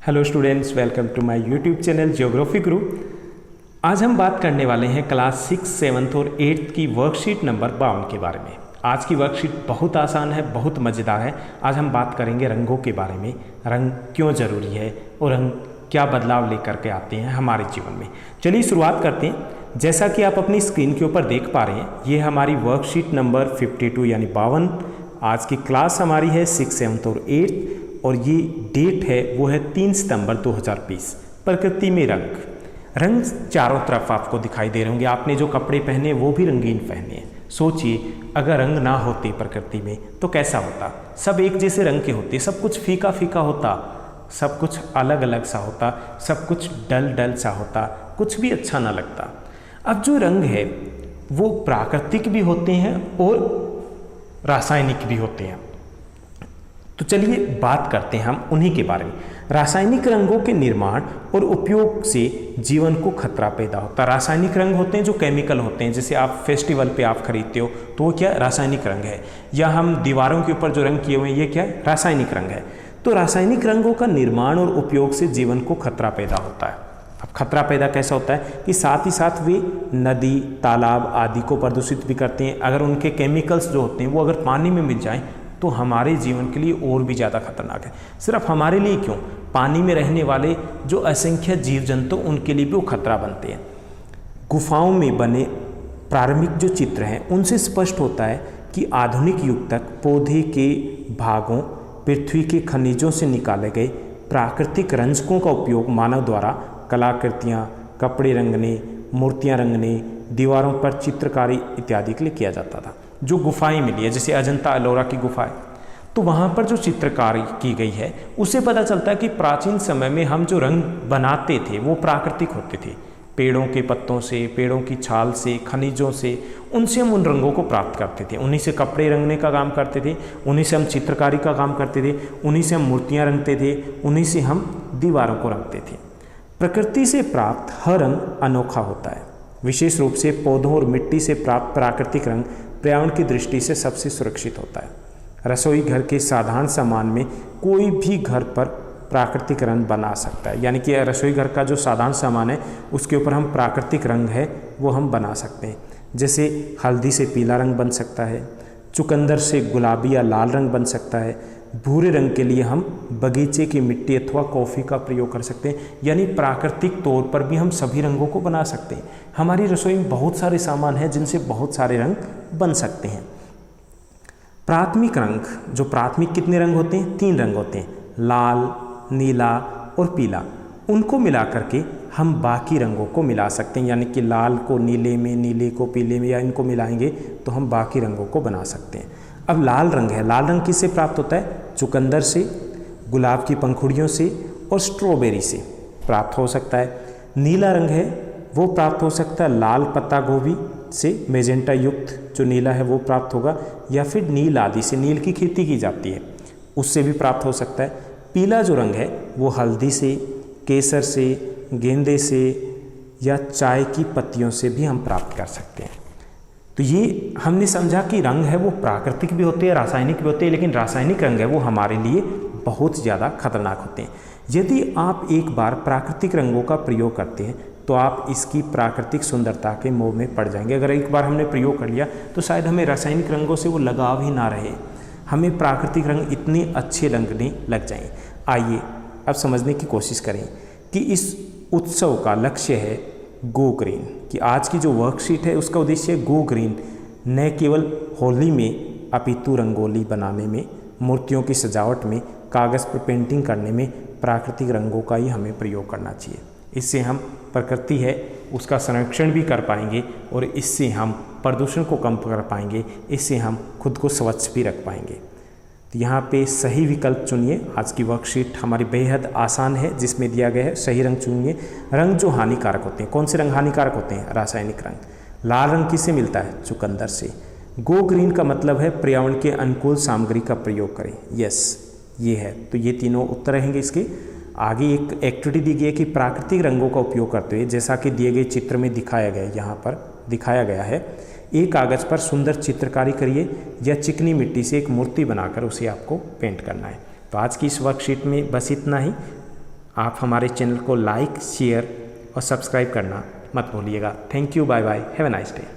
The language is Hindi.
Hello students, welcome to my YouTube channel geography guru. आज हम बात करने वाले हैं क्लास 6, 7 और 8 की वर्कशीट नंबर 52 के बारे में। आज की वर्कशीट बहुत आसान है, बहुत मज़ेदार है। आज हम बात करेंगे रंगों के बारे में, रंग क्यों ज़रूरी है और रंग क्या बदलाव लेकर के आते हैं हमारे जीवन में। चलिए शुरुआत करते हैं। जैसा कि आप अपनी स्क्रीन के ऊपर देख पा रहे हैं, ये हमारी वर्कशीट नंबर 52 यानी 52। आज की क्लास हमारी है 6, 7 और 8 और ये डेट है वो है 3 सितंबर 2020। प्रकृति में रंग चारों तरफ आपको दिखाई दे रहे होंगे। आपने जो कपड़े पहने वो भी रंगीन पहने हैं। सोचिए अगर रंग ना होते प्रकृति में तो कैसा होता। सब एक जैसे रंग के होते, सब कुछ फीका फीका होता, सब कुछ अलग अलग सा होता, सब कुछ डल डल सा होता, कुछ भी अच्छा ना लगता। अब जो रंग है वो प्राकृतिक भी होते हैं और रासायनिक भी होते हैं। तो चलिए बात करते हैं हम उन्हीं के बारे में। रासायनिक रंगों के निर्माण और उपयोग से जीवन को खतरा पैदा होता है। रासायनिक रंग होते हैं जो केमिकल होते हैं, जैसे आप फेस्टिवल पे आप खरीदते हो तो वो क्या रासायनिक रंग है, या हम दीवारों के ऊपर जो रंग किए हुए हैं ये क्या है, रासायनिक रंग है। तो रासायनिक रंगों का निर्माण और उपयोग से जीवन को खतरा पैदा होता है। अब खतरा पैदा कैसा होता है कि साथ ही साथ वे नदी, तालाब आदि को प्रदूषित भी करते हैं। अगर उनके केमिकल्स जो होते हैं वो अगर पानी में मिल जाएं तो हमारे जीवन के लिए और भी ज़्यादा खतरनाक है। सिर्फ हमारे लिए क्यों, पानी में रहने वाले जो असंख्य जीव जंतु उनके लिए भी वो खतरा बनते हैं। गुफाओं में बने प्रारंभिक जो चित्र हैं उनसे स्पष्ट होता है कि आधुनिक युग तक पौधे के भागों, पृथ्वी के खनिजों से निकाले गए प्राकृतिक रंजकों का उपयोग मानव द्वारा कलाकृतियाँ, कपड़े रंगने, मूर्तियाँ रंगने, दीवारों पर चित्रकारी इत्यादि के लिए किया जाता था। जो गुफाएं मिली है जैसे अजंता एलोरा की गुफाएं, तो वहाँ पर जो चित्रकारी की गई है उससे पता चलता है कि प्राचीन समय में हम जो रंग बनाते थे वो प्राकृतिक होते थे। पेड़ों के पत्तों से, पेड़ों की छाल से, खनिजों से, उनसे हम उन रंगों को प्राप्त करते थे। उन्हीं से कपड़े रंगने का काम करते थे, उन्हीं से हम चित्रकारी का काम करते थे, उन्हीं से हम मूर्तियाँ रंगते थे, उन्हीं से हम दीवारों को रंगते थे। प्रकृति से प्राप्त हर रंग अनोखा होता है। विशेष रूप से पौधों और मिट्टी से प्राप्त प्राकृतिक रंग पर्यावरण की दृष्टि से सबसे सुरक्षित होता है। रसोई घर के साधारण सामान में कोई भी घर पर प्राकृतिक रंग बना सकता है, यानी कि रसोई घर का जो साधारण सामान है उसके ऊपर हम प्राकृतिक रंग है वो हम बना सकते हैं। जैसे हल्दी से पीला रंग बन सकता है, चुकंदर से गुलाबी या लाल रंग बन सकता है, भूरे रंग के लिए हम बगीचे की मिट्टी अथवा कॉफ़ी का प्रयोग कर सकते हैं। यानी प्राकृतिक तौर पर भी हम सभी रंगों को बना सकते हैं। हमारी रसोई में बहुत सारे सामान हैं जिनसे बहुत सारे रंग बन सकते हैं। प्राथमिक रंग, जो प्राथमिक कितने रंग होते हैं, 3 रंग होते हैं, लाल, नीला और पीला। उनको मिला करके हम बाकी रंगों को मिला सकते हैं, यानी कि लाल को नीले में, नीले को पीले में, या इनको मिलाएंगे तो हम बाकी रंगों को बना सकते हैं। अब लाल रंग है, लाल रंग किससे प्राप्त होता है, चुकंदर से, गुलाब की पंखुड़ियों से और स्ट्रॉबेरी से प्राप्त हो सकता है। नीला रंग है वो प्राप्त हो सकता है लाल पत्ता गोभी से, मेजेंटा युक्त जो नीला है वो प्राप्त होगा, या फिर नील आदि से, नील की खेती की जाती है उससे भी प्राप्त हो सकता है। पीला जो रंग है वो हल्दी से, केसर से, गेंदे से या चाय की पत्तियों से भी हम प्राप्त कर सकते हैं। तो ये हमने समझा कि रंग है वो प्राकृतिक भी होते हैं, रासायनिक भी होते हैं, लेकिन रासायनिक रंग है वो हमारे लिए बहुत ज़्यादा खतरनाक होते हैं। यदि आप एक बार प्राकृतिक रंगों का प्रयोग करते हैं तो आप इसकी प्राकृतिक सुंदरता के मोह में पड़ जाएंगे। अगर एक बार हमने प्रयोग कर लिया तो शायद हमें रासायनिक रंगों से वो लगाव ही ना रहे, हमें प्राकृतिक रंग इतने अच्छे लगने लग जाएं। आइए अब समझने की कोशिश करें कि इस उत्सव का लक्ष्य है गो ग्रीन, कि आज की जो वर्कशीट है उसका उद्देश्य है गो ग्रीन। न केवल होली में अपितु रंगोली बनाने में, मूर्तियों की सजावट में, कागज़ पर पेंटिंग करने में प्राकृतिक रंगों का ही हमें प्रयोग करना चाहिए। इससे हम प्रकृति है उसका संरक्षण भी कर पाएंगे और इससे हम प्रदूषण को कम कर पाएंगे, इससे हम खुद को स्वच्छ भी रख पाएंगे। तो यहाँ पे सही विकल्प चुनिए। आज की वर्कशीट हमारी बेहद आसान है जिसमें दिया गया है सही रंग चुनिए। रंग जो हानिकारक होते हैं, कौन से रंग हानिकारक होते हैं, रासायनिक रंग। लाल रंग किससे मिलता है, चुकंदर से। गो ग्रीन का मतलब है पर्यावरण के अनुकूल सामग्री का प्रयोग करें। यस, ये है। तो ये तीनों उत्तर रहेंगे इसके। आगे एक एक्टिविटी दी गई है कि प्राकृतिक रंगों का उपयोग करते हुए, जैसा कि दिए गए चित्र में दिखाया गया है, यहाँ पर दिखाया गया है, एक कागज़ पर सुंदर चित्रकारी करिए या चिकनी मिट्टी से एक मूर्ति बनाकर उसे आपको पेंट करना है। तो आज की इस वर्कशीट में बस इतना ही। आप हमारे चैनल को लाइक, शेयर और सब्सक्राइब करना मत भूलिएगा। Thank you, bye bye, have a nice day.